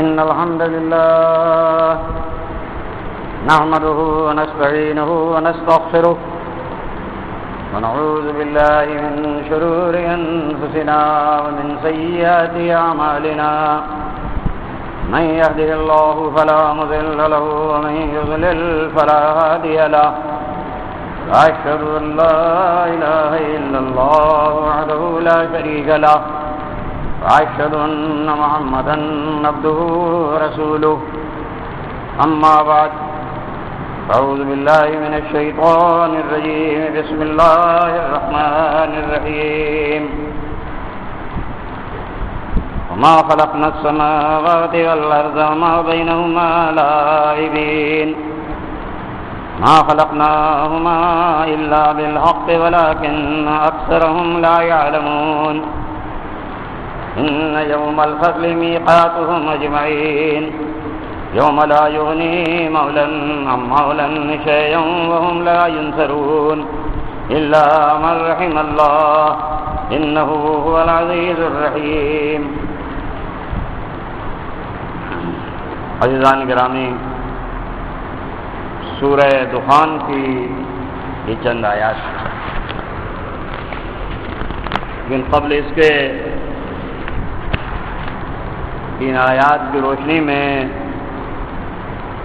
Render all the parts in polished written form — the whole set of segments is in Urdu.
إن الحمد لله نحمده ونستعينه ونستغفره ونعوذ بالله من شرور أنفسنا ومن سيئات أعمالنا من يهده الله فلا مضل له ومن يضلل فلا هادي له وأشهد أن لا إله إلا الله وحده لا شريك له وأشهد أن محمدا عبده ورسوله أما بعد أعوذ بالله من الشيطان الرجيم بسم الله الرحمن الرحيم وما خلقنا السماوات والأرض وما بينهما لاعبين ما خلقناهما إلا بالحق ولكن أكثرهم لا يعلمون إن يوم الفصل ميقاتهم أجمعين يوم لا يغني مولى عن مولى شيئا وهم لا ينصرون إلا من رحم الله إنه هو العزيز الرحيم. عزیزان گرامی، سورہ دخان کی یہ چند آیات، لیکن قبل اس کے ان آیات کی روشنی میں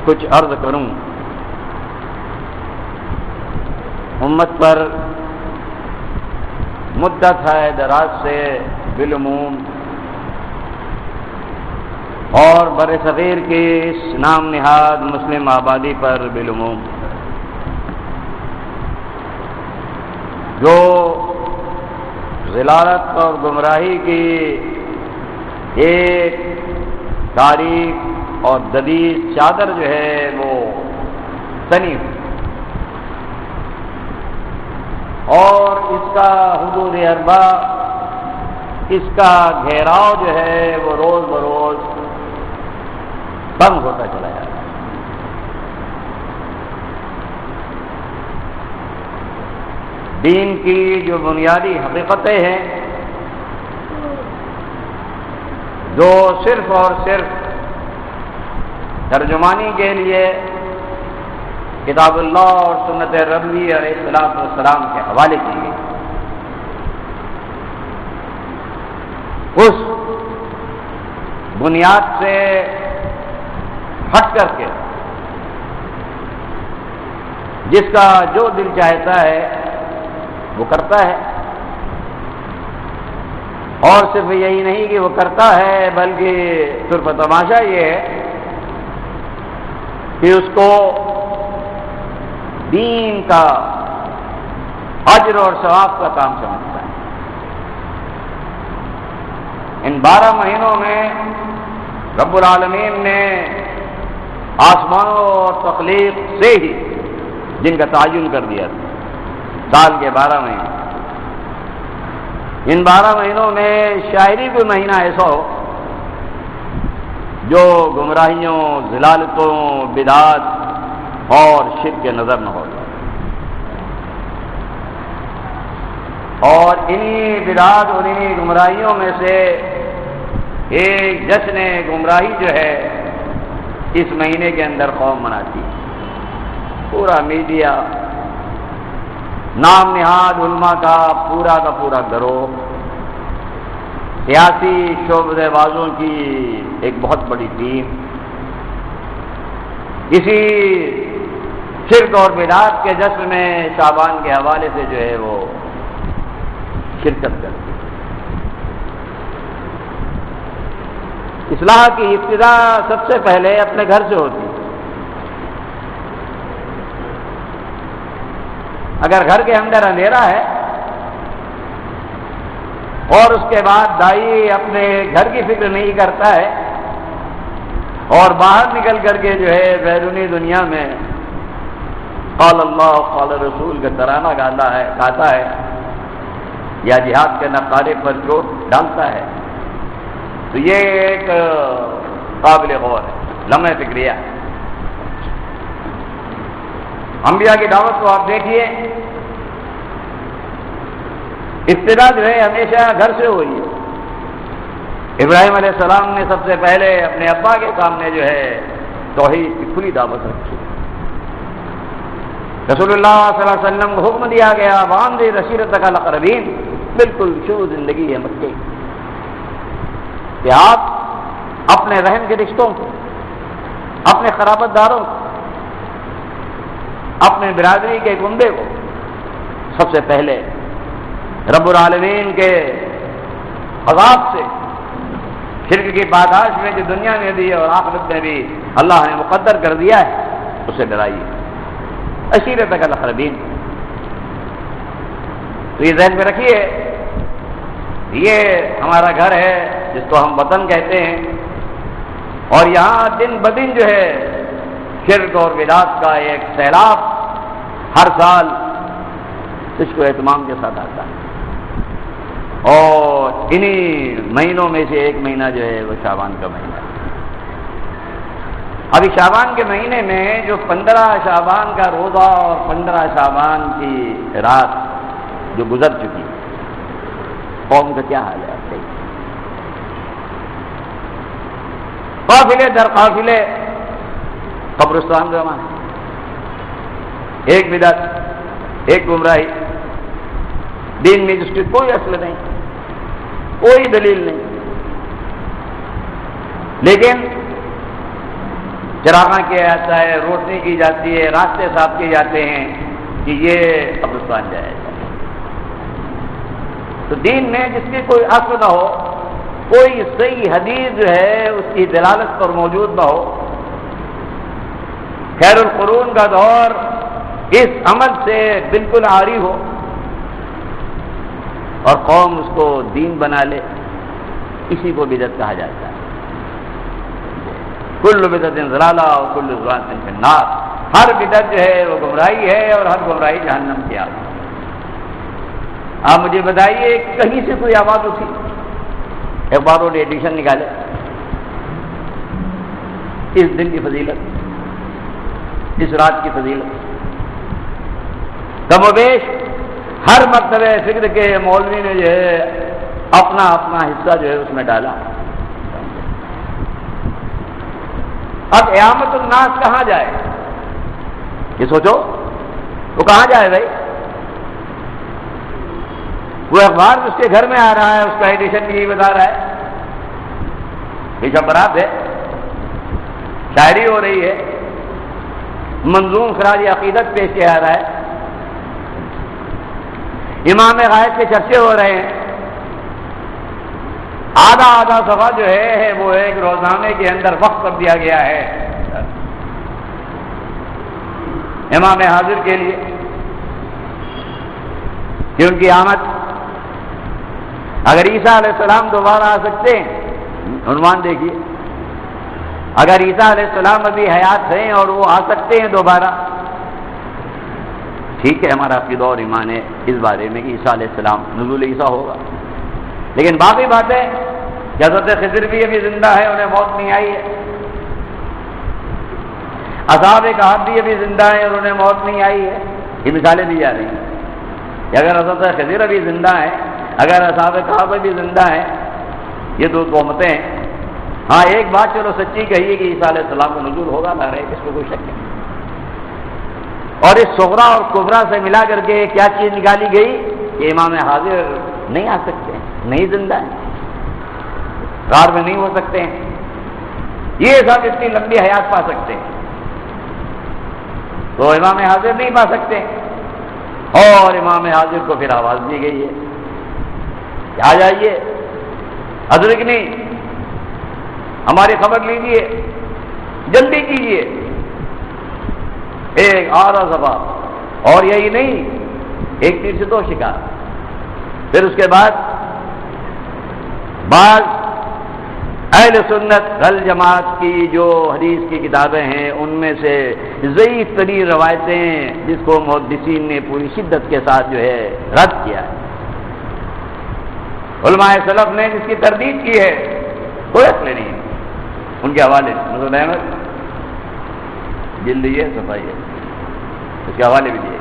کچھ عرض کروں. امت پر مدت ہے دراز سے بالعموم اور بر صغیر کی اس نام نہاد مسلم آبادی پر بالعموم جو ضلالت اور گمراہی کی ایک تاریخ اور جدید چادر جو ہے وہ تنی اور اس کا حدود اربع، اس کا گھیراؤ جو ہے وہ روز بروز کم ہوتا چلا جا رہا ہے. دین کی جو بنیادی حقیقتیں ہیں جو صرف اور صرف ترجمانی کے لیے کتاب اللہ اور سنت ربی علیہ السلام کے حوالے کی گئی، اس بنیاد سے ہٹ کر کے جس کا جو دل چاہتا ہے وہ کرتا ہے، اور صرف یہی نہیں کہ وہ کرتا ہے بلکہ صرف تماشا یہ ہے کہ اس کو دین کا اجر اور ثواب کا کام سمجھتا ہے. ان 12 مہینوں میں رب العالمین نے آسمانوں اور تخلیق سے ہی جن کا تعین کر دیا تھا، سال کے 12 مہینے. ان 12 مہینوں میں شاعری کوئی مہینہ ایسا ہو جو گمراہیوں، ضلالتوں، بدعات اور شرک کے نظر نہ ہو. اور انہی بدعات اور انہی گمراہیوں میں سے ایک جشن گمراہی جو ہے اس مہینے کے اندر قوم مناتی ہے. پورا میڈیا، نام نہاد علماء کا پورا گروہ، سیاسی شعبے بازوں کی ایک بہت بڑی ٹیم اسی شرک اور بدعات کے جشن میں شعبان کے حوالے سے جو ہے وہ شرکت کرتی ہے. اصلاح کی ابتدا سب سے پہلے اپنے گھر سے ہوتی ہے. اگر گھر کے اندر اندھیرا ہے اور اس کے بعد دائی اپنے گھر کی فکر نہیں کرتا ہے اور باہر نکل کر کے جو ہے بیرونی دنیا میں قال اللہ قال رسول کا ترانہ گاتا ہے یا جہاد کے نقارے پر چوٹ ڈالتا ہے تو یہ ایک قابل غور ہے، لمحہ فکریہ. انبیاء کی دعوت کو آپ دیکھیے، ابتدا جو ہے ہمیشہ گھر سے ہوئی ہے. ابراہیم علیہ السلام نے سب سے پہلے اپنے ابا کے سامنے جو ہے توحید کی کھلی دعوت رکھی. رسول اللہ صلی اللہ علیہ وسلم کو حکم دیا گیا وانذر عشیرتک الاقربین، بالکل شروع زندگی ہے مکے کہ آپ اپنے رحم کے رشتوں کو، اپنے قرابت داروں کو، اپنے برادری کے کنبے کو سب سے پہلے رب العالمین کے عذاب سے، شرک کی پاداش میں جو دنیا میں بھی اور آخرت میں بھی اللہ نے مقدر کر دیا ہے اسے ڈرائیے. عشیرتک الاقربین، تو یہ ذہن میں رکھیے، یہ ہمارا گھر ہے جس کو ہم وطن کہتے ہیں، اور یہاں دن بدن جو ہے شرک اور بدعت کا ایک سیلاب ہر سال اس کو اہتمام کے ساتھ آتا ہے. اور انہی مہینوں میں سے ایک مہینہ جو ہے وہ شعبان کا مہینہ ہے. ابھی شعبان کے مہینے میں جو 15 شعبان کا روزہ اور 15 شعبان کی رات جو گزر چکی، قوم کا کیا حال ہے؟ قافلے در قافلے قبرستان روان ہے، ایک بدعت، ایک گمراہی، دین میں جس کی کوئی اصل نہیں، کوئی دلیل نہیں، لیکن چراغاں کیا جاتا ہے، روشنی کی جاتی ہے، راستے صاف کیے جاتے ہیں کہ یہ قبرستان جایا جائے. تو دین میں جس کی کوئی اصل نہ ہو، کوئی صحیح حدیث جو ہے اس کی دلالت پر موجود نہ ہو، خیر القرون کا دور اس عمل سے بالکل عاری ہو اور قوم اس کو دین بنا لے، اسی کو بدعت کہا جاتا ہے. کل بدعت ضلالہ اور کل ضلالۃ فی النار، ہر بدعت جو ہے وہ گمراہی ہے اور ہر گمراہی جہنم کی آگ. آپ مجھے بتائیے کہیں سے کوئی آواز اٹھی، اخباروں نے ایڈیشن نکالے اس دن کی فضیلت، اس رات کی فضیلت، کم و بیش ہر مرتبہ فکر کے مولوی نے جو ہے اپنا اپنا حصہ جو ہے اس میں ڈالا. اب قیامت الناس کہاں جائے یہ سوچو، وہ کہاں جائے بھائی؟ وہ اخبار اس کے گھر میں آ رہا ہے، اس کا ایڈیشن یہی بتا رہا ہے، یہ برات ہے، شاعری ہو رہی ہے، منظوم خراج عقیدت پیش کیا جا رہا ہے، امام غائب کے چرچے ہو رہے ہیں. آدھا آدھا صفحہ جو ہے وہ ایک روزنامے کے اندر وقف کر دیا گیا ہے امام حاضر کے لیے کہ ان کی آمد، اگر عیسیٰ علیہ السلام دوبارہ آ سکتے ہیں، عنوان دیکھیے، اگر عیسیٰ علیہ السلام ابھی حیات ہیں اور وہ آ سکتے ہیں دوبارہ، ٹھیک ہے، ہمارا عقیدہ اور ایمان ہے اس بارے میں کہ عیسیٰ علیہ السلام نزول عیسیٰ ہوگا، لیکن باقی باتیں کہ حضرت خضر بھی ابھی زندہ ہے، انہیں موت نہیں آئی ہے، اصحاب کہف بھی ابھی زندہ ہیں اور انہیں موت نہیں آئی ہے، یہ مثالیں دی جا رہی ہیں کہ اگر حضرت خضر ابھی زندہ ہیں، اگر اصحاب کہف بھی زندہ ہیں، یہ دو قومتیں ہیں. ہاں ایک بات چلو سچی کہیے کہ عیسیٰ علیہ السلام کو نزول ہوگا، نہ رہے، اس میں کوئی شک نہیں. اور اس صغرا اور کبرا سے ملا کر کے کیا چیز نکالی گئی کہ امام حاضر نہیں آ سکتے ہیں، نہیں زندہ ہیں، غار میں نہیں ہو سکتے ہیں، یہ سب اتنی لمبی حیات پا سکتے ہیں تو امام حاضر نہیں پا سکتے. اور امام حاضر کو پھر آواز دی گئی ہے کہ آ جائیے، ادرکنی، ہماری خبر لیجیے، جلدی کیجیے. ایک آدھا صفحہ، اور یہی نہیں، ایک تیر سے دو شکار. پھر اس کے بعد بعض اہل سنت وال جماعت کی جو حدیث کی کتابیں ہیں ان میں سے ضعیف ترین روایتیں جس کو محدثین نے پوری شدت کے ساتھ جو ہے رد کیا ہے. علماء سلف نے جس کی تردید کی ہے کوئی اصل نہیں ہے. ان کے حوالے مسعود احمد جلد یہ صفائی ہے، اس کے حوالے بھی دیے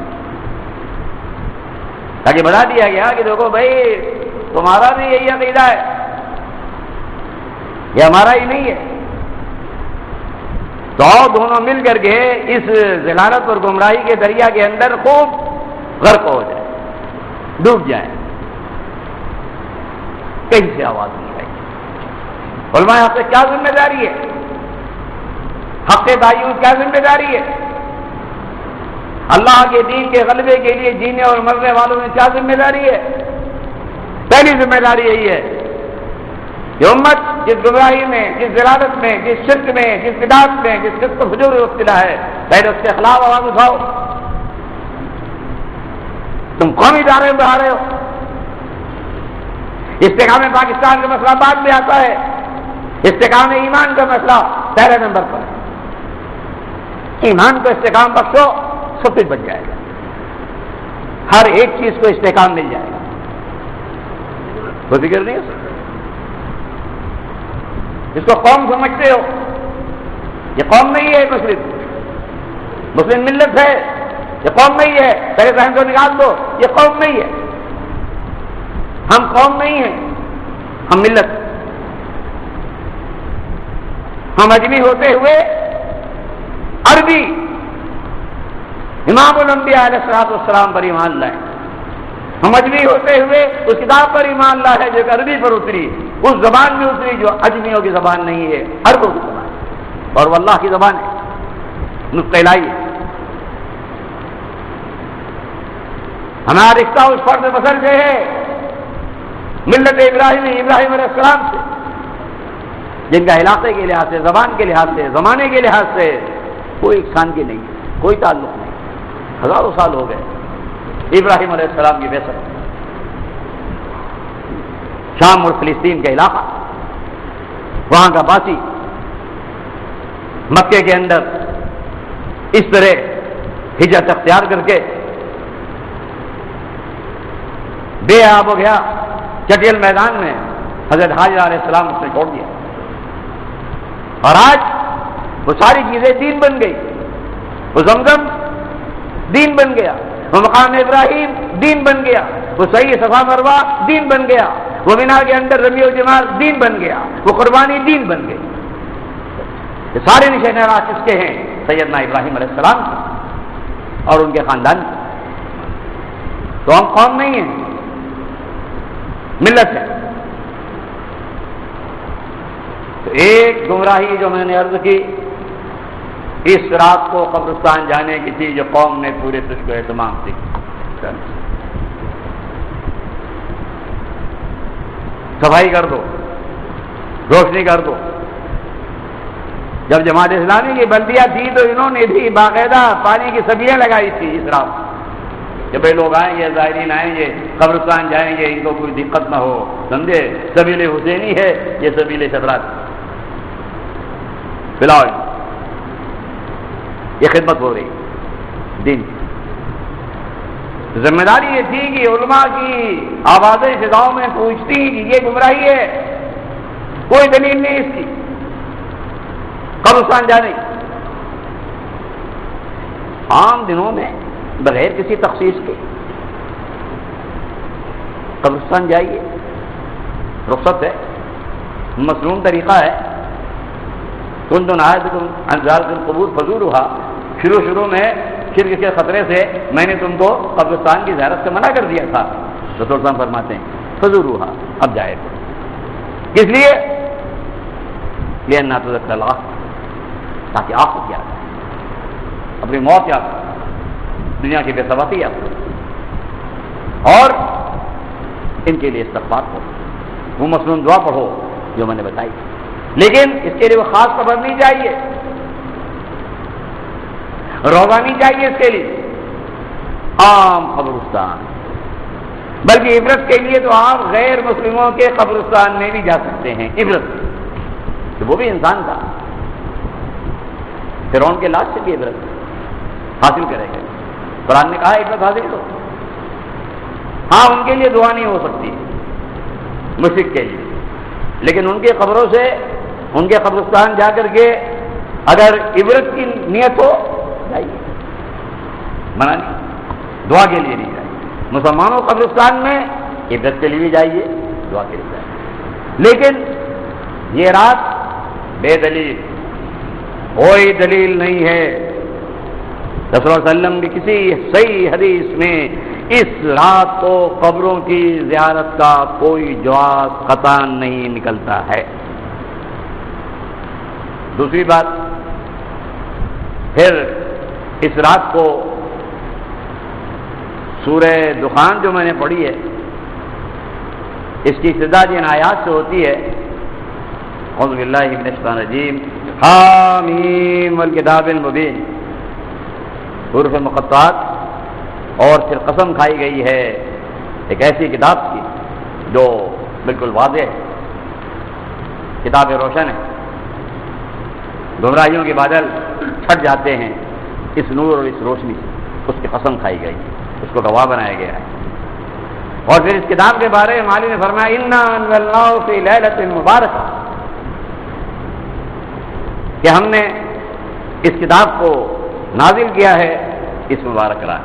تاکہ بتا دیا گیا کہ دیکھو بھائی تمہارا بھی یہی عقیدہ ہے یہ ہمارا ہی نہیں ہے. تو دونوں مل کر کے اس ضلالت اور گمراہی کے دریا کے اندر خوب غرق ہو جائے, ڈوب جائیں. کہیں سے آواز نہیں آئی. علماء حق سے کیا ذمہ داری ہے؟ حق دائیوں کیا ذمہ داری ہے؟ اللہ کے دین کے غلبے کے لیے جینے اور مرنے والوں میں کیا ذمہ داری ہے؟ پہلی ذمہ داری یہی ہے کہ امت جس گمراہی میں, جس ضلالت میں, جس شرک میں, جس بدعت میں, جس فسق و فجور میں مبتلا ہے, پہلے اس کے خلاف آواز اٹھاؤ. تم قومی ادارے میں بڑھا رہے ہو. استحکام پاکستان کا مسئلہ بعد میں آتا ہے, استحکام ایمان کا مسئلہ پہلے نمبر پر. ایمان کو استحکام بخشو, سب کچھ بن جائے گا. ہر ایک چیز کو استحکام مل جائے گا. کوئی فکر نہیں ہو سکتا. جس کو قوم سمجھتے ہو, یہ قوم نہیں ہے. مسلم ملت ہے, یہ قوم نہیں ہے. پہلے ذہن کو نکال دو, یہ قوم نہیں ہے. ہم قوم نہیں ہیں, ہم ملت. ہم اجمی ہوتے ہوئے عربی امام الانبیاء علیہ الصلوۃ والسلام پر ایمان لائے. ہم اجمی ہوتے ہوئے اس کتاب پر ایمان لائے جو عربی پر اتری, اس زبان میں اتری جو اجمیوں کی زبان نہیں ہے, عربوں کی زبان ہے, اور وہ اللہ کی زبان ہے, نطق الہی ہے. ہمارا رشتہ اس فرد بسر سے ہے ملت ابراہیم علیہ السلام سے, جن کا علاقے کے لحاظ سے, زبان کے لحاظ سے, زمانے کے لحاظ سے کوئی اقسام کی نہیں, کوئی تعلق نہیں. ہزاروں سال ہو گئے ابراہیم علیہ السلام کی بعثت. شام اور فلسطین کا علاقہ, وہاں کا باسی مکے کے اندر اس طرح ہجرت اختیار کر کے بے آب ہو گیا. چٹیل میدان میں حضرت حاجرہ علیہ السلام اس نے چھوڑ دیا, اور آج وہ ساری چیزیں دین بن گئی. وہ زمزم دین بن گیا, وہ مقام ابراہیم دین بن گیا, وہ صحیح صفا مروہ دین بن گیا, وہ مینا کے اندر رمی و جمار دین بن گیا, وہ قربانی دین بن گئی. یہ سارے نشانات کس کے ہیں؟ سیدنا ابراہیم علیہ السلام کے اور ان کے خاندان کے. تو ہم قوم نہیں ہیں, ملت ہے. تو ایک گمراہی جو میں نے عرض کی, اس رات کو قبرستان جانے کی تھی جو قوم نے پورے تجھ کو اہتمام تھی. صفائی کر دو, روشنی کر دو. جب جماعت اسلامی کی بلدیہ تھی تو انہوں نے بھی باقاعدہ پانی کی سبیلیں لگائی تھی اس رات کہ بھائی لوگ آئیں گے, زائرین آئیں گے, قبرستان جائیں گے, ان کو کوئی دقت نہ ہو. سمجھے, سبیل حسینی ہے یہ, سبیل شفرات. فلاؤ یہ خدمت ہو رہی دین کی. ذمہ داری یہ تھی کہ علماء کی آوازیں فضاؤں میں پوچھتی کہ یہ گمراہی ہے, کوئی دلیل نہیں اس کی, قبرستان جانے. عام دنوں میں بغیر کسی تخصیص کے قبرستان جائیے, رخصت ہے, مصنون طریقہ ہے. کن تو نہایتکم عن زیارت القبور فزورھا, شروع میں شرک کے خطرے سے میں نے تم کو قبرستان کی زیارت سے منع کر دیا تھا. رسول صاحب فرماتے ہیں فزورھا, اب جائے. کس لیے؟ لأنها تذكر الآخرة, تاکہ آخرت یاد ہے, اپنی موت یاد ہے, دنیا کی بے ثباتی یاد ہے, اور ان کے لیے استغفار کرو, وہ مصنون دعا پڑھو جو میں نے بتائی. لیکن اس کے لیے وہ خاص خبر نہیں چاہیے, روزہ نہیں چاہیے اس کے لیے, عام قبرستان. بلکہ عبرت کے لیے تو آپ غیر مسلموں کے قبرستان میں بھی جا سکتے ہیں. عبرت کہ وہ بھی انسان تھا, فرعون کے لاش سے بھی عبرت حاصل کرے گا. قرآن نے کہا عبرت حاصل کرو. ہاں ان کے لیے دعا نہیں ہو سکتی مشرک کے لیے, لیکن ان کی قبروں سے, ان کے قبرستان جا کر کے اگر عبرت کی نیت ہو جائیے, منع نہیں, دعا کے لیے نہیں جائیے. مسلمانوں قبرستان میں عبرت کے لیے بھی جائیے, دعا کے لیے جائیے. لیکن یہ رات بے دلیل، کوئی دلیل نہیں ہے۔ رسول اللہ علیہ وسلم کی کسی صحیح حدیث میں اس رات کو قبروں کی زیارت کا کوئی جواز قطعاً نہیں نکلتا ہے۔ دوسری بات، پھر اس رات کو سورہ دخان جو میں نے پڑھی ہے، اس کی ابتدا جن آیات سے ہوتی ہے، اعوذ باللہ من الشیطان الرجیم، حامیم والکتاب المبین، حروف مقطعات، اور پھر قسم کھائی گئی ہے ایک ایسی کتاب کی جو بالکل واضح ہے، کتاب روشن ہے، گمراہیوں کے بادل چھٹ جاتے ہیں اس نور اور اس روشنی سے، اس کی قسم کھائی گئی، اس کو گواہ بنایا گیا ہے۔ اور پھر اس کتاب کے بارے میں مالک نے فرمایا انا انزلناہ فی لیلۃ مبارکہ، کہ ہم نے اس کتاب کو نازل کیا ہے اس مبارک رات۔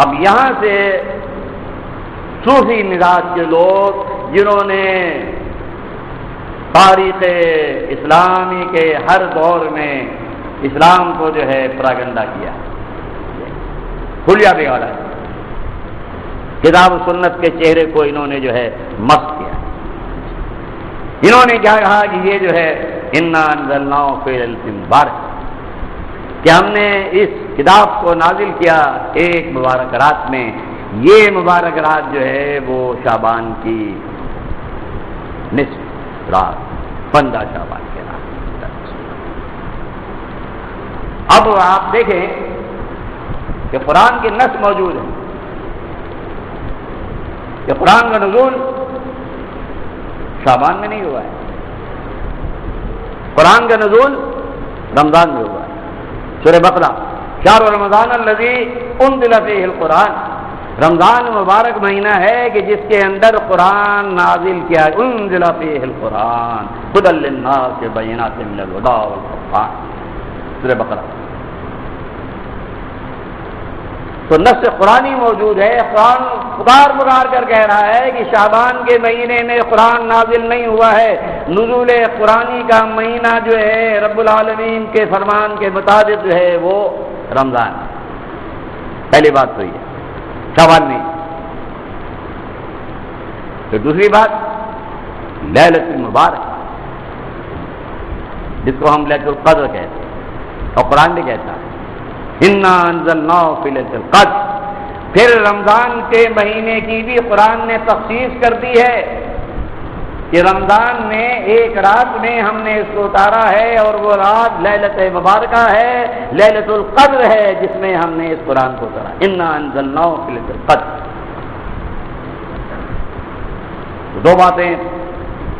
اب یہاں سے صوفی مزاج کے لوگ جنہوں نے تاریخ اسلامی کے ہر دور میں اسلام کو جو ہے پراگنڈا کیا، کھلیا بگاڑا ہے، کتاب و سنت کے چہرے کو انہوں نے جو ہے مست کیا۔ انہوں نے کیا کہا کہ یہ جو ہے انا انزلناہ فی لیلۃ مبارکہ، کہ ہم نے اس کتاب کو نازل کیا ایک مبارک رات میں۔ یہ مبارک رات جو ہے وہ شعبان کی نصف رات، 15 شعبان کے رات۔ اب آپ دیکھیں کہ قرآن کی نص موجود ہے کہ قرآن کا نزول شعبان میں نہیں ہوا ہے، قرآن کا نزول رمضان میں ہوا ہے۔ سورہ بقرہ، شہر رمضان الذی انزل فیہ القرآن، رمضان مبارک مہینہ ہے کہ جس کے اندر قرآن نازل کیا ہے، انزل فیہ القرآن ھدی للناس بینات من الھدی والفرقان، سورہ بقرہ۔ تو نص قرآنی موجود ہے، قرآن پکار کر کہہ رہا ہے کہ شعبان کے مہینے میں قرآن نازل نہیں ہوا ہے، نزول قرآنی کا مہینہ جو ہے رب العالمین کے فرمان کے مطابق جو ہے وہ رمضان۔ پہلی بات تو یہ شعبان نہیں۔ پھر دوسری بات لیلۃ المبارک، جس کو ہم لیلۃ القدر کہتے ہیں، اور قرآن بھی کہتا ہے انا انزلناہ فی لیلۃ القدر۔ پھر رمضان کے مہینے کی بھی قرآن نے تخصیص کر دی ہے کہ رمضان میں ایک رات میں ہم نے اس کو اتارا ہے، اور وہ رات لیلۃ مبارکہ ہے، لیلۃ القدر ہے، جس میں ہم نے اس قرآن کو اتارا، انا انزلناہ فی لیلۃ القدر۔ دو باتیں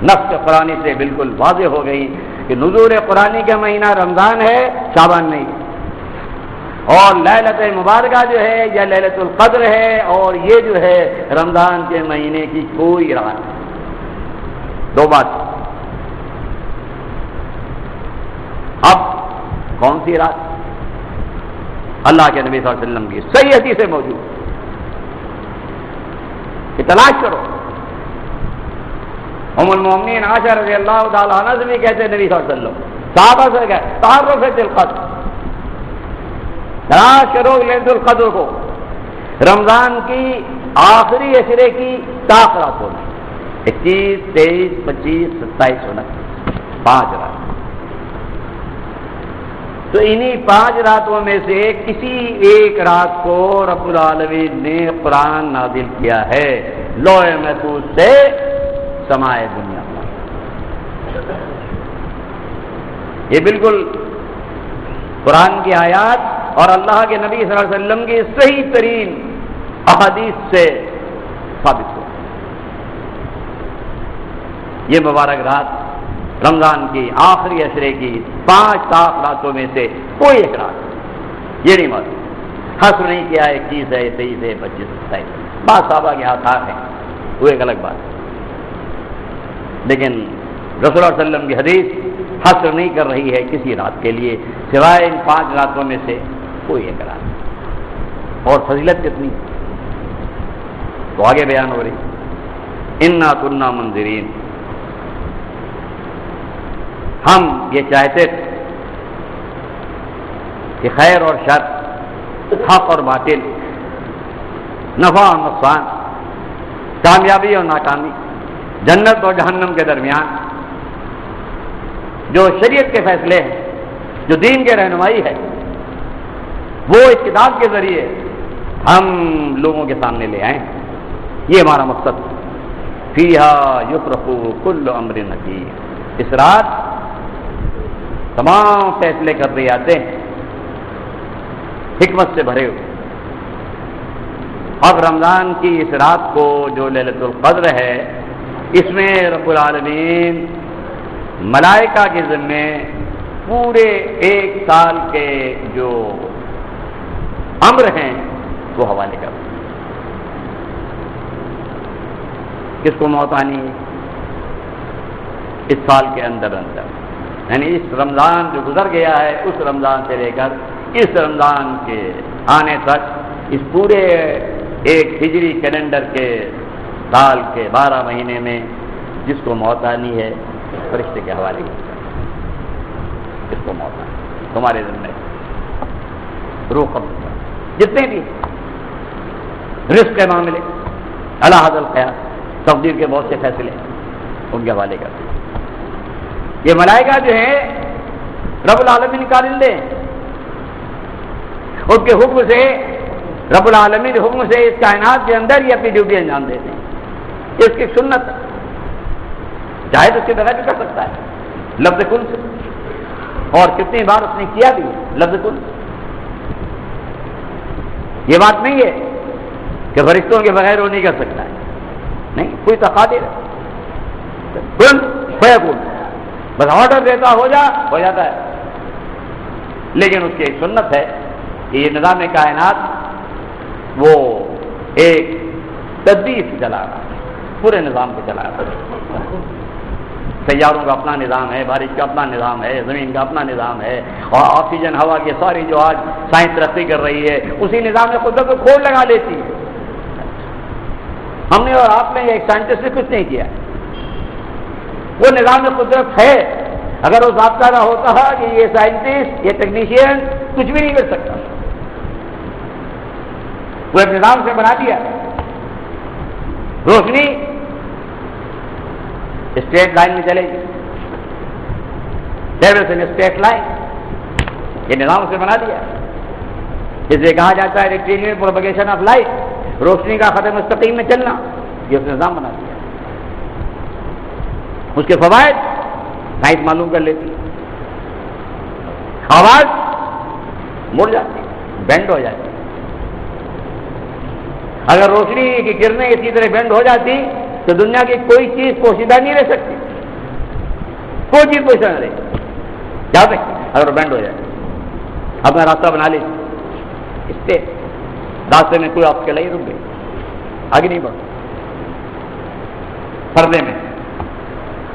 نص قرآنی سے بالکل واضح ہو گئی کہ نزول قرآنی کا مہینہ رمضان ہے، شعبان نہیں، اور لیلۃ مبارکہ جو ہے یا لیلۃ القدر ہے، اور یہ جو ہے رمضان کے مہینے کی کوئی رات ہے۔ دو بات۔ اب کون سی رات؟ اللہ کے نبی صلی اللہ علیہ وسلم کی صحیح حدیث سے موجود کہ تلاش کرو۔ ام المومنین عائشہ رضی اللہ تعالی عنہ سے بھی کہتے ہیں نبی صلی اللہ علیہ وسلم، صحابہ سے کہتے تعرف القدر، تلاش کرو لیلۃ القدر کو، رمضان کی آخری عشرے کی طاق راتوں میں، 21، 23، 25، 27، 29، 5 رات۔ تو انہی 5 راتوں میں سے کسی ایک رات کو رب العالمین نے قرآن نازل کیا ہے، لوح محفوظ سے سمائے دنیا پر۔ یہ بالکل قرآن کی آیات اور اللہ کے نبی صلی اللہ علیہ وسلم کی صحیح ترین احادیث سے ثابت ہو۔ یہ مبارک رات رمضان کی آخری عشرے کی 5 طاق راتوں میں سے کوئی ایک رات، یہ نہیں معلوم، حسب نہیں کیا 21 ہے، 23 ہے، 25، 27، بعض صحابہ کے آثار ہیں، وہ ایک الگ بات ہے، لیکن رسول اللہ علیہ وسلم کی حدیث حسر نہیں کر رہی ہے کسی رات کے لیے سوائے ان 5 راتوں میں سے کوئی ایک رات۔ اور فضیلت کتنی تو آگے بیان ہو رہی، انا کنا منذرین، ہم یہ چاہتے تھے کہ خیر اور شر، حق اور باطل، نفع اور نقصان، کامیابی اور ناکامی، جنت اور جہنم کے درمیان جو شریعت کے فیصلے ہیں، جو دین کے رہنمائی ہے، وہ اس کتاب کے ذریعے ہم لوگوں کے سامنے لے آئیں۔ یہ ہمارا مقصد۔ فیہا یفرق کل امر حکیم، اس رات تمام فیصلے کر دیے جاتے ہیں حکمت سے بھرے ہوئے۔ اب رمضان کی اس رات کو جو لیلۃ القدر ہے، اس میں رب العالمین ملائکہ کے ذمے پورے ایک سال کے جو امر ہیں وہ حوالے کر دیں۔ کس کو موت آنی ہے؟ اس سال کے اندر یعنی اس رمضان جو گزر گیا ہے، اس رمضان سے لے کر اس رمضان کے آنے تک، اس پورے ایک ہجری کیلنڈر کے سال کے 12 مہینے میں جس کو موت آنی ہے، فرشتے کے حوالے کرتا ہے۔ اس کو موت آنی تمہارے ذمہ، روح قبض کر، جتنے بھی رزق کے معاملے، اللہ حضل خیال، تقدیر کے بہت سے فیصلے ان کے حوالے کرتے ہیں۔ یہ ملائکہ جو ہیں رب العالمین کا رندے ہیں، ان کے حکم سے رب العالمین کے حکم سے اس کائنات کے اندر ہی اپنی ڈیوٹی انجام دیتے ہیں۔ اس کی سنت ہے، چاہے تو اس کے بغیر بھی کر سکتا ہے لفظ کن سے، اور کتنی بار اس نے کیا بھی لفظ کن سے۔ یہ بات نہیں ہے کہ فرشتوں کے بغیر وہ نہیں کر سکتا ہے، نہیں، کوئی تقادر ہے، کن فیکون، بس آرڈر دیتا ہو جاتا ہے۔ لیکن اس کی ایک سنت ہے کہ یہ نظام کائنات وہ ایک تدبیر سے چلا رہا ہے، پورے نظام کو چلا رہا ہے۔ سیاروں کا اپنا نظام ہے، بارش کا اپنا نظام ہے، زمین کا اپنا نظام ہے، اور آکسیجن ہوا کی ساری جو آج سائنس ترقی کر رہی ہے، اسی نظام میں قدرت کو کھول لگا لیتی ہے۔ ہم نے اور آپ نے ایک سائنٹسٹ نے کچھ نہیں کیا، وہ نظام قدرت ہے۔ اگر وہ ضابطہ نہ ہوتا ہے کہ یہ سائنٹسٹ، یہ ٹیکنیشین کچھ بھی نہیں کر سکتا، وہ ایک نظام سے بنا دیا۔ روشنی اسٹریٹ لائن میں چلے گی، اسٹریٹ لائن، یہ نظام سے بنا دیا۔ اسے کہا جاتا ہے ریکٹیلین پروپگیشن آف لائٹ، روشنی کا خط مستقیم میں چلنا، یہ اس نے نظام بنا دیا۔ اس کے فوائد سائنس معلوم کر لیتی، آواز مڑ جاتی، بینڈ ہو جاتی۔ اگر روشنی کی کرنیں اسی طرح بینڈ ہو جاتی تو دنیا کی کوئی چیز پوشیدہ نہیں رہ سکتی، کوئی چیز پوشیدہ نہیں رہے جا سکتی اگر بینڈ ہو جائے۔ اپنا راستہ بنا لی، اسٹے راستے میں کوئی آپ کے لیے رک گئی، آگے نہیں بڑھ، پردے میں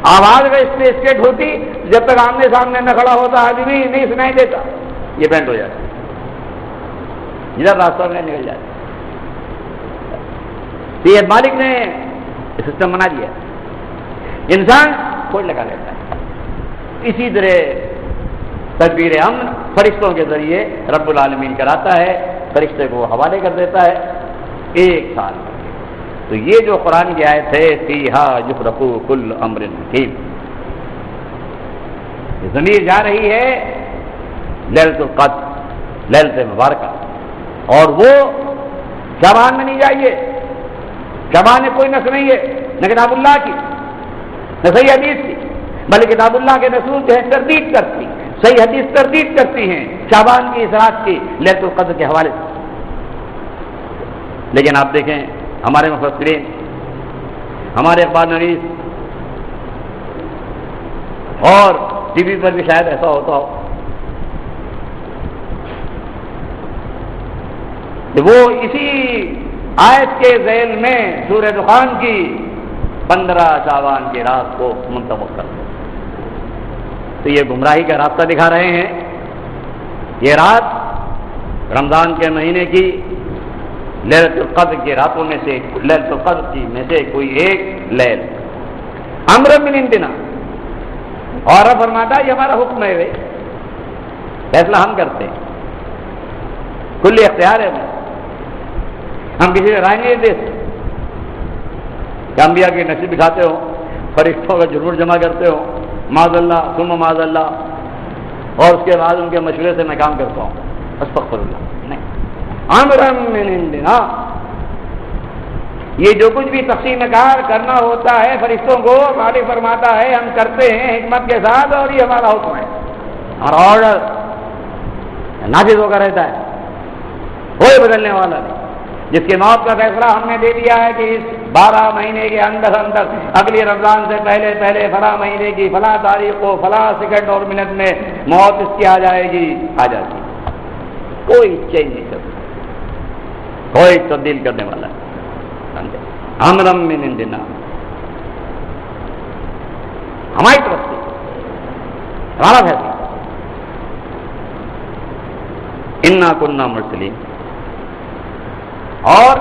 آواز اگر اسٹیٹ ہوتی، جب تک آمنے سامنے نہ کھڑا ہوتا آدمی نہیں سنائی دیتا، یہ بینڈ ہو جاتا، ادھر راستہ میں نکل جاتا۔ تو یہ مالک نے سسٹم بنا دیا، انسان کھوج لگا لیتا ہے۔ اسی طرح تدبیر امن فرشتوں کے ذریعے رب العالمین کراتا ہے، فرشتے کو حوالے کر دیتا ہے ایک سال۔ تو یہ جو قرآن کی آیت ہے فیہا یفرق کل امر حکیم، ضمیر جا رہی ہے لیلۃ القدر، لیلۃ مبارکہ، اور وہ شعبان میں نہیں جائیے، شعبان میں کوئی نس نہیں ہے، نہ کتاب اللہ کی نہ صحیح حدیث کی، بلکہ کتاب اللہ کے رسول جو ہے تردید کرتی، صحیح حدیث تردید کرتی ہیں شعبان کی اس رات کی لیلۃ القدر کے حوالے سے۔ لیکن آپ دیکھیں ہمارے مفسرین، ہمارے اخبار نویس، اور ٹی وی پر بھی شاید ایسا ہوتا ہو کہ وہ اسی آیت کے ذیل میں سورہ دخان کی 15 شعبان کی رات کو منتخب کرتے، تو یہ گمراہی کا راستہ دکھا رہے ہیں۔ یہ رات رمضان کے مہینے کی لیلۃ القدر کی راتوں میں سے، لیلۃ القدر کی میں سے کوئی ایک لیل، امر من عندنا، اور اب فرماتا ہے یہ ہمارا حکم ہے، فیصلہ ہم کرتے ہیں، کل اختیار ہے ہم کسی نے رائے نہیں دیتے کہ انبیاء کی نصیب دکھاتے ہو، فرشتوں کا جرور جمع کرتے ہو، معاذ اللہ ثم معاذ اللہ، اور اس کے بعد ان کے مشورے سے میں کام کرتا ہوں، استغفر اللہ، نہیں، امرا من عندنا، یہ جو کچھ بھی تقسیم کار کرنا ہوتا ہے فرشتوں کو مالک فرماتا ہے ہم کرتے ہیں حکمت کے ساتھ، اور یہ ہمارا حکم ہے، ہمارا آرڈر نافذ ہو کر رہتا ہے، کوئی بدلنے والا نہیں۔ جس کی موت کا فیصلہ ہم نے دے دیا ہے کہ اس 12 مہینے کے اندر اندر اگلی رمضان سے پہلے پہلے فلاں مہینے کی فلاں تاریخ کو فلاں سیکنڈ اور منٹ میں موت اس کی آ جائے گی، آ جاتی، کوئی چینج نہیں کرتا، کوئی تبدیل کرنے والا ہے، امرا من عندنا، ہماری طرف سے ہمارا فیصلہ، انا کنا مرسلین، اور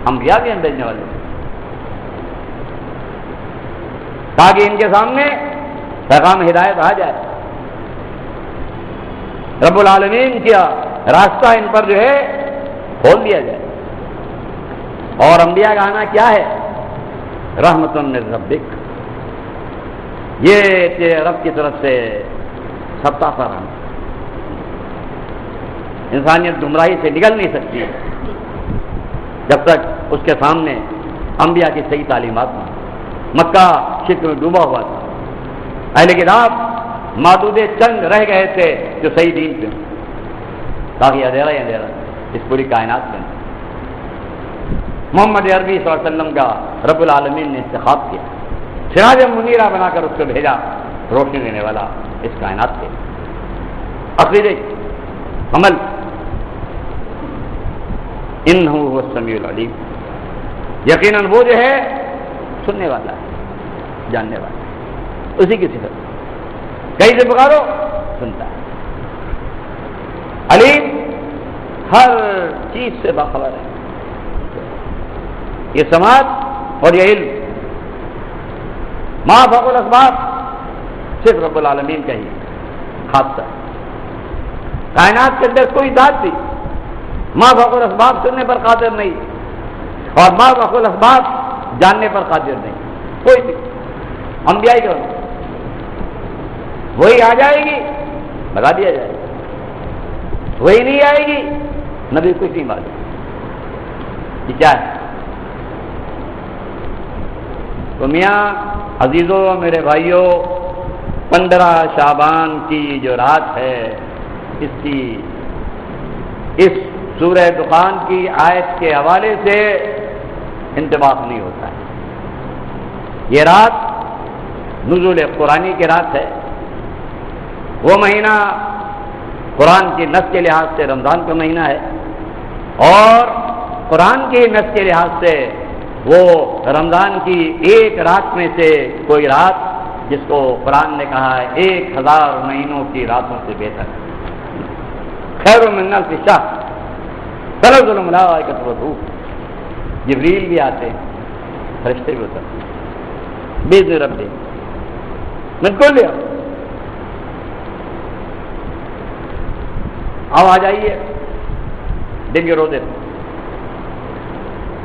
انبیاء بھی ہم بھیجنے والے ہیں تاکہ ان کے سامنے پیغام ہدایت آ جائے، رب العالمین کیا راستہ ان پر جو ہے کھول دیا جائے۔ اور انبیاء کا آنا کیا ہے؟ رحمت من ربک، یہ تیرے رب کی طرف سے ستا فراہم، انسانیت گمراہی سے نکل نہیں سکتی جب تک اس کے سامنے انبیاء کی صحیح تعلیمات نہیں۔ مکہ شرک میں ڈوبا ہوا تھا، اہل کتاب معدود چند رہ گئے تھے جو صحیح دین پہ، تاکہ اندھیرا ہی اندھیرا اس پوری کائنات میں۔ محمد عربی صلی اللہ علیہ وسلم کا رب العالمین نے انتخاب کیا، سراج منیرہ بنا کر اس کو بھیجا، روشنی دینے والا اس کائنات کے عقیدے عمل، انہ هو السمیع العلیم، یقیناً وہ جو ہے سننے والا ہے، جاننے والا ہے، اسی کی صفت، کہیں سے پکارو سنتا ہے، علیم ہر چیز سے باخبر ہے۔ یہ سماعت اور یہ علم ما فوق الاسباب صرف رب العالمین کا ہی خاصہ ہے، کائنات کے اندر کوئی ذات بھی ما فوق الاسباب سننے پر قادر نہیں اور ما فوق الاسباب جاننے پر قادر نہیں، کوئی بھی، انبیاء کا وہی آ جائے گی بتا دیا جائے گا، وہی نہیں آئے گی نبی کچھ نہیں معلوم، یہ کیا ہے؟ تو میاں عزیزوں میرے بھائیوں، 15 شعبان کی جو رات ہے اس سورہ دخان کی آیت کے حوالے سے انتباہ نہیں ہوتا ہے۔ یہ رات نزول قرآنی کی رات ہے، وہ مہینہ قرآن کی نص کے لحاظ سے رمضان کا مہینہ ہے، اور قرآن کی نص کے لحاظ سے وہ رمضان کی ایک رات میں سے کوئی رات جس کو قرآن نے کہا ہے 1000 مہینوں کی راتوں سے بہتر ہے، خیر من الف شہر تنزل الملائکۃ والروح، جبریل بھی آتے ہیں، فرشتے بھی اترتے ہیں، باذن ربہم من کل یوم، اب آ جائیے دن کے روزے،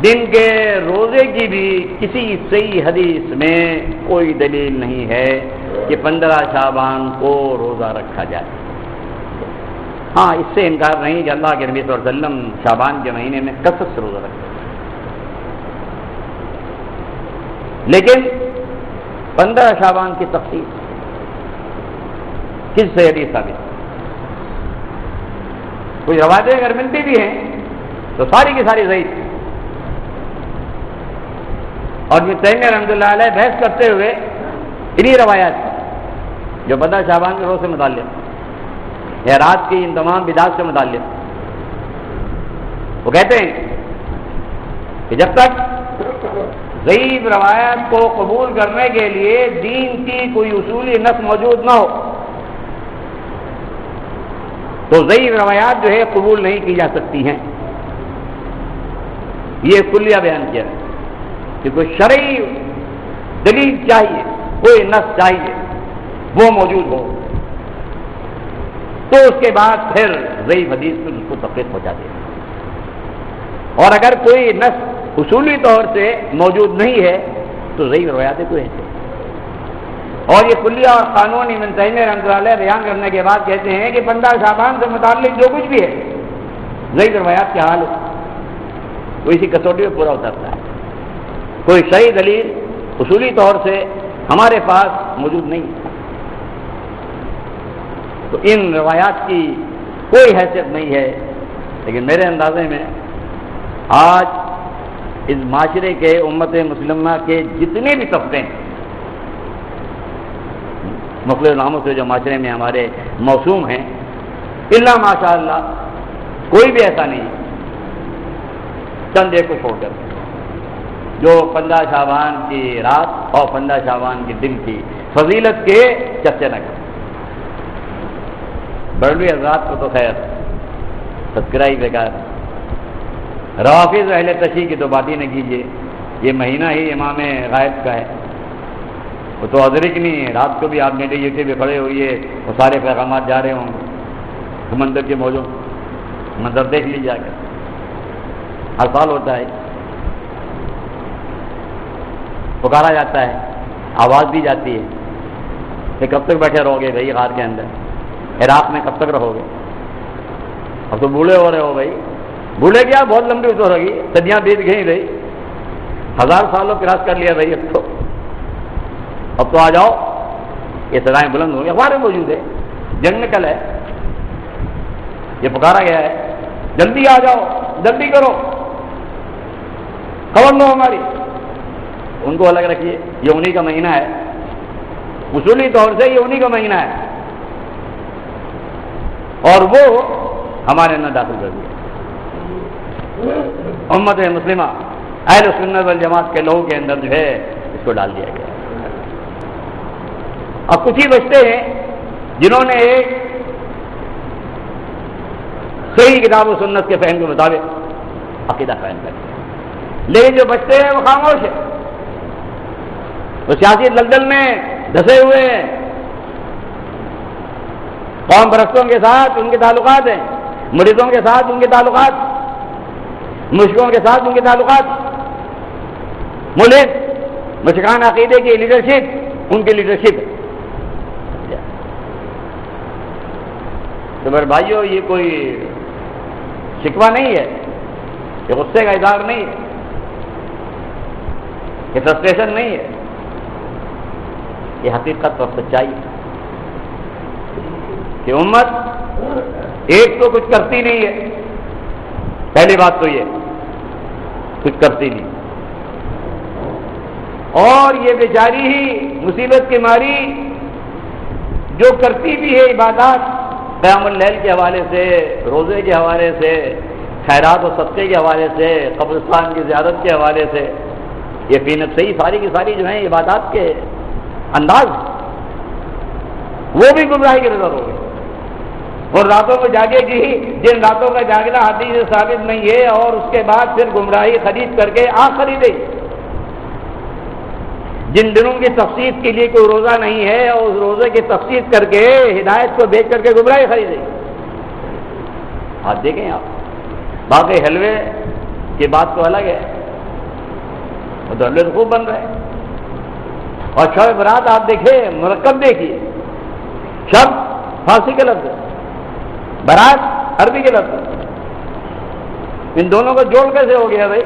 دن کے روزے کی بھی کسی صحیح حدیث میں کوئی دلیل نہیں ہے کہ 15 شعبان کو روزہ رکھا جائے۔ ہاں اس سے انکار نہیں کہ اللہ کے نبی صلی اللہ علیہ وسلم شعبان کے مہینے میں کثرت سے روزہ رکھتے، لیکن 15 شعبان کی تفصیل کس سے حدیث ثابت؟ کوئی روایتیں اگر ملتی بھی ہیں تو ساری کی ساری ضعیف، اور ابن تیمیہ رحمۃ اللہ علیہ بحث کرتے ہوئے انہی روایات جو 15 شعبان کے روز سے متعلق یا رات کی ان تمام بدعات سے متعلق، وہ کہتے ہیں کہ جب تک ضعیف روایات کو قبول کرنے کے لیے دین کی کوئی اصولی نص موجود نہ ہو تو ضعیف روایات جو ہے قبول نہیں کی جا سکتی ہیں۔ یہ کلیہ بیان کیا ہے کہ کوئی شرعی دلیل چاہیے، کوئی نص چاہیے وہ موجود ہو تو اس کے بعد پھر ضعیف حدیث میں اس کو تفریق پہنچا دے. اور اگر کوئی نص اصولی طور سے موجود نہیں ہے تو ضعیف روایات کوئی ہے. اور یہ کلیہ اور قانون ابن تیمیہ رحمۃ اللہ علیہ بیان کرنے کے بعد کہتے ہیں کہ 15 شعبان سے متعلق جو کچھ بھی ہے ضعیف روایات کے حال وہ اسی کسوٹی میں پورا اترتا ہے. کوئی صحیح دلیل اصولی طور سے ہمارے پاس موجود نہیں ہے تو ان روایات کی کوئی حیثیت نہیں ہے. لیکن میرے اندازے میں آج اس معاشرے کے امت مسلمہ کے جتنے بھی طبقے ہیں مختلف ناموں سے جو معاشرے میں ہمارے موسوم ہیں الا ماشاء اللہ کوئی بھی ایسا نہیں چند ایک کو چھوڑ کر جو 15 شعبان کی رات اور 15 شعبان کے دن کی فضیلت کے چرچے نہ کریں. بڑھوی حضرات کو تو خیر تذکرہ ہی بیکار. روافض اہل تشیع کی تو بات ہی نہ کیجیے. یہ مہینہ ہی امام غائب کا ہے. وہ تو ادرک نہیں ہے. رات کو بھی آپ میرے یوٹیوب پہ کھڑے ہوئیے وہ سارے پیغامات جا رہے ہوں گے. سمندر کے موجود منظر دیکھ لیجیے جا کر. ہر سال ہوتا ہے. پکارا جاتا ہے, آواز دی جاتی ہے کہ کب تک بیٹھے رہو گے بھائی غار کے اندر, عراق میں کب تک رہو گے؟ اب تو بوڑھے ہو رہے ہو بھائی. بوڑھے کیا بہت لمبی عمر ہوگی, صدیاں بیت گئی بھائی, 1000 سالوں کراس کر لیا بھائی. اب تو آ جاؤ. یہ سزائیں بلند ہوں گی. اخبار میں موجود ہے, جنگ میں کل ہے, یہ پکارا گیا ہے جلدی آ جاؤ, جلدی کرو, خبر لو ہماری. ان کو الگ رکھیے, یہ انہی کا مہینہ ہے. اصولی طور سے یہ انہی کا مہینہ ہے اور وہ ہمارے اندر داخل کر دیا. امت مسلمہ اہل سنت والجماعت کے لوگوں کے اندر جو ہے اس کو ڈال دیا گیا. اب کچھ ہی بچتے ہیں جنہوں نے ایک صحیح کتاب و سنت کے فہم کے مطابق عقیدہ قائم کر دیا. لیکن جو بچتے ہیں وہ خاموش ہے, وہ سیاسی دلدل میں دھسے ہوئے ہیں. قوم پرستوں کے ساتھ ان کے تعلقات ہیں, مریضوں کے ساتھ ان کے تعلقات, مشرکوں کے ساتھ ان کے تعلقات, ملک مشرکان عقیدے کی لیڈرشپ ان کی لیڈرشپ. تو میرے بھائیو یہ کوئی شکوہ نہیں ہے, یہ غصے کا اظہار نہیں ہے, یہ فرسٹریشن نہیں ہے, یہ حقیقت اور سچائی ہے کہ امت ایک تو کچھ کرتی نہیں ہے. پہلی بات تو یہ کچھ کرتی نہیں, اور یہ بیچاری ہی مصیبت کی ماری جو کرتی بھی ہے عبادات قیام اللیل کے حوالے سے, روزے کے حوالے سے, خیرات و صدقے کے حوالے سے, قبرستان کی زیارت کے حوالے سے, یہ فی نفسی ساری کی ساری جو ہیں عبادات کے انداز وہ بھی گمراہی کی نظر ہو گئی. اور راتوں میں جاگے گی جن راتوں کا جاگنا حدیث سے ثابت نہیں ہے, اور اس کے بعد پھر گمراہی خرید کر کے آنکھ خریدے. جن دنوں کی تخصیص کے لیے کوئی روزہ نہیں ہے اور اس روزے کی تخصیص کر کے ہدایت کو بیچ کر کے گمراہی خریدے. آپ دیکھیں, آپ باقی حلوے کی بات تو الگ ہے, وہ تو حلوے تو خوب بن رہے ہیں. اور شب برات آپ دیکھیں, مرکب دیکھیے, شب فارسی کے لفظ, برات عربی کے لفظ, ان دونوں کو جوڑ کیسے ہو گیا بھائی؟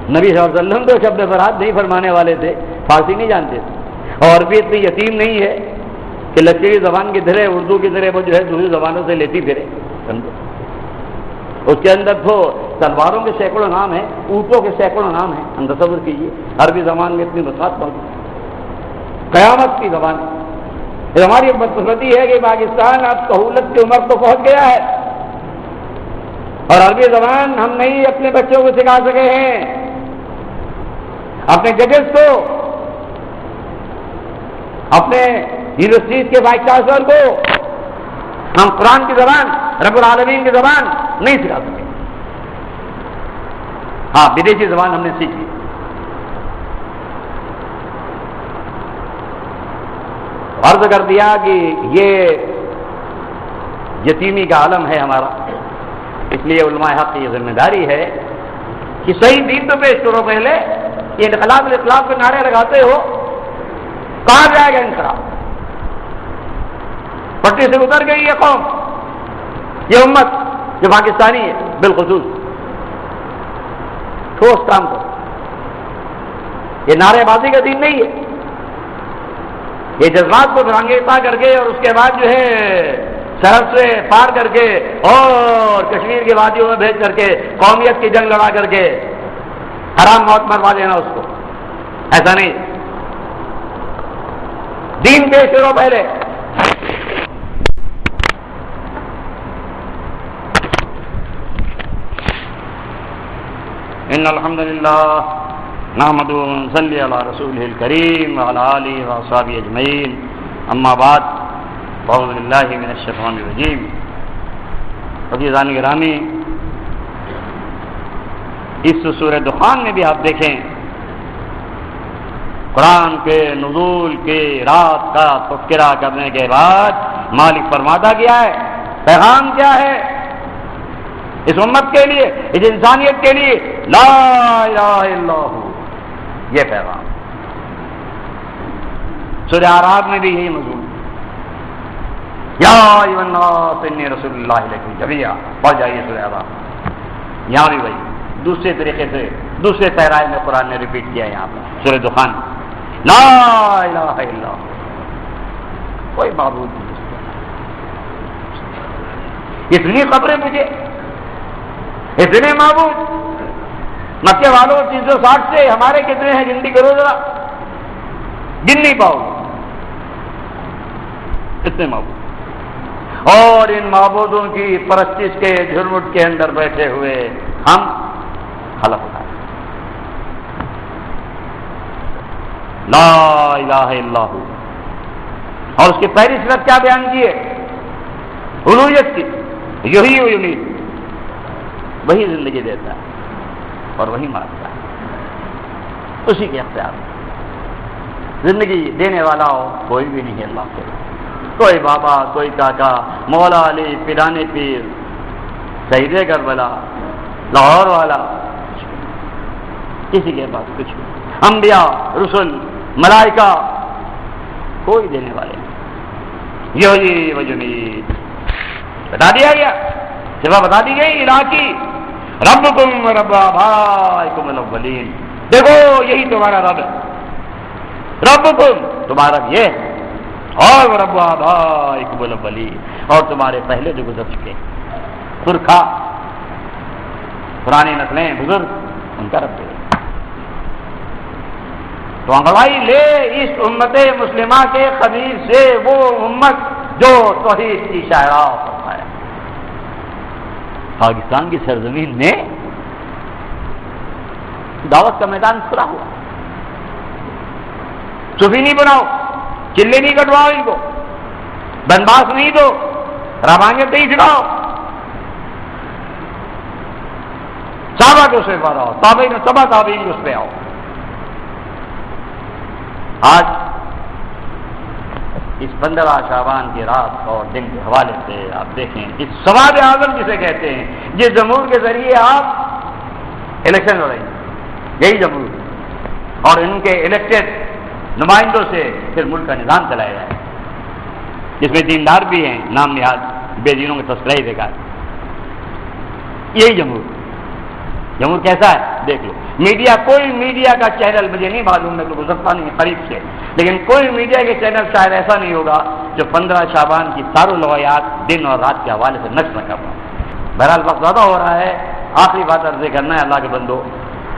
نبی صلی اللہ علیہ وسلم تو شب برات نہیں فرمانے والے تھے, فارسی نہیں جانتے تھے, اور بھی اتنی یتیم نہیں ہے کہ لشکری زبان کی طرح اردو کی طرح وہ جو ہے دوسری زبانوں سے لیتی پھرے. اس کے اندر تو تلواروں کے سینکڑوں نام ہیں, اونٹوں کے سینکڑوں نام ہیں. ہم تصور کیجیے عربی زبان میں اتنی وسعت موجود, قیامت کی زبان. ہماری بدقسمتی ہے کہ پاکستان اب سہولت کی عمر تو پہنچ گیا ہے, اور عربی زبان ہم نہیں اپنے بچوں کو سکھا سکے ہیں. اپنے ججز کو, اپنے یونیورسٹیز کے وائس چانسلر کو ہم قرآن کی زبان, رب العالمین کی زبان نہیں سکھا سکے. ہاں, بدیشی زبان ہم نے سیکھ لی. عرض کر دیا کہ یہ یتیمی کا عالم ہے ہمارا، اس لیے علماء حق کی یہ ذمہ داری ہے کہ صحیح دین تو پیش کرو پہلے. یہ انقلاب الانقلاب کے نعرے لگاتے ہو، کہاں جائے گا انقلاب؟ پٹی سے اتر گئی یہ قوم، یہ امت جو پاکستانی ہے بالخصوص. ٹھوس کام کرو. یہ نعرے بازی کا دین نہیں ہے. یہ جذبات کو برانگیزا کر کے اور اس کے بعد جو ہے سرحد سے پار کر کے اور کشمیر کی وادیوں میں بھیج کر کے قومیت کی جنگ لڑا کر کے حرام موت مروا دینا اس کو، ایسا نہیں. دین پیش کرو پہلے. ان الحمد للہ نحمده ونصلي على رسوله الكريم وعلى آله وصحبه اجمعین. اما بعد اعوذ باللہ من الشیطان الرجیم. عزیزان گرامی، اس سورہ دخان میں بھی آپ دیکھیں قرآن کے نزول کی رات کا تذکرہ کرنے کے بعد مالک فرماتا کیا ہے، پیغام کیا ہے اس امت کے لیے، اس انسانیت کے لیے؟ لا الہ الا اللہ، یہ پیغام. سورہ اعراف میں بھی یہی مضمون، یا ایھا الناس انی رسول اللہ الیکم جمیعا. پڑھ جائیے سورہ اعراف. یہاں بھی وہی دوسرے طریقے سے دوسرے صحرائے میں قرآن نے ریپیٹ کیا ہے. یہاں پر سورہ دخان، لا الہ الا اللہ، کوئی معبود نہیں. اتنی خبریں مجھے، اتنے معبود. مکے والوں 360 سے ہمارے کتنے ہیں گنتی کرو ذرا، گن نہیں پاؤ اتنے معبود. اور ان معبودوں کی پرستش کے جھرمٹ کے اندر بیٹھے ہوئے ہم حلف اٹھائیں لا الہ الا ہو. اور اس کی پہلی صفت کیا بیان کی ہے؟ الوہیت کی. یہی یمید، وہی زندگی دیتا ہے اور وہی مارتا ہے، اسی کے اختیار. زندگی دینے والا ہو کوئی بھی نہیں ہے اللہ کے، کوئی بابا، کوئی کاکا، مولا علی، پیرانے پیر، شہید کربلا، لاہور والا، کسی کے پاس کچھ نہیں. انبیاء، رسل، ملائکہ، کوئی دینے والے نہیں. یہی وجمید بتا دیا گیا، صفا بتا دی گئی الہ کی. ربکم رب آبائکم الاولین، دیکھو یہی تمہارا رب ہے. ربکم تمہارا رب یہ ہے، اور رب آبائکم الاولین، اور تمہارے پہلے جو گزر چکے پرکھا، پرانی نسلیں، بزرگ، ان کا رب ہے. تو انگڑائی لے اس امت مسلمہ کے خمیر سے وہ امت جو توحید کی شاعرہ فرمائے. پاکستان کی سرزمین میں دعوت کا میدان کھلا ہوا. صوفی نہیں بناؤ، چلے نہیں کٹواؤ، ان کو بنباس نہیں دو، رابانیت نہیں سکھاؤ. صحابہ کے اس پہ آؤ، تابعین تبع تابعین کے اس پہ آؤ. آج اس 15 شعبان کی رات اور دن کے حوالے سے آپ دیکھیں اس سواد اعظم جسے کہتے ہیں، جس جمہور کے ذریعے آپ الیکشن ہو رہی ہیں، یہی جمہور اور ان کے الیکٹڈ نمائندوں سے پھر ملک کا نظام چلایا جائے، جس میں دیندار بھی ہیں، نام نہاد بے دینوں کے تذکرہ ہی دیکھا. یہی جمہور کیسا ہے دیکھ لو. میڈیا، کوئی میڈیا کا چینل مجھے نہیں معلوم، میں تو گزرتا نہیں قریب سے، لیکن کوئی میڈیا کے چینل شاید ایسا نہیں ہوگا جو 15 شعبان کی ساروں لوایات دن اور رات کے حوالے سے نشر کر رہا. بہرحال وقت زیادہ ہو رہا ہے، آخری بات عرض کرنا ہے اللہ کے بندو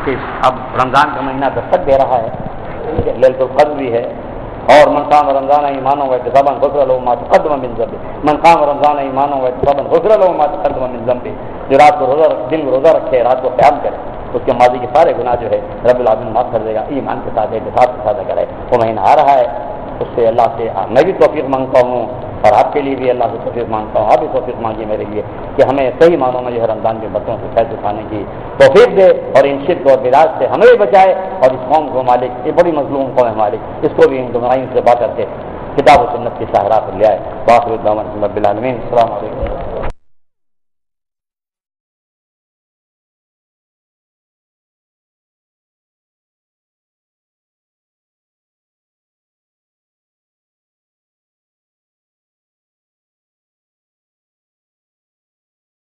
کہ اب رمضان کا مہینہ دستک دے رہا ہے، لیلۃ القدر بھی ہے، اور من قام رمضان ایمانا واحتسابا غفر له ما تقدم من ذنبه. من قام رمضان ایمانا واحتسابا غفر له ما تقدم من ذنبه. جو رات کو روزہ، دن کو روزہ رکھے، رات کو قیام کرے، اس کے ماضی کے سارے گناہ جو ہے رب العالمین معاف کر دے گا. ایمان کے ساتھ احتساب کے ساتھ اگر ہے وہ مہینہ آ رہا ہے، اس سے اللہ سے میں بھی توفیق مانگتا ہوں اور آپ کے لیے بھی اللہ سے توفیق مانگتا ہوں. آپ بھی توفیق مانگیے میرے لیے کہ ہمیں صحیح معنوں میں جو ہے رمضان کے برتنوں سے فیض اٹھانے کی توفیق دے، اور ان شرک اور بدعت سے ہمیں بھی بچائے، اور اس قوم کو مالک، یہ بڑی مظلوم قوم ہے مالک، اس کو بھی ان گمراہیوں سے بچا کر کے کتاب و سنت کی سہرا پر لے آئے. باقی رب العالمین. السلام علیکم.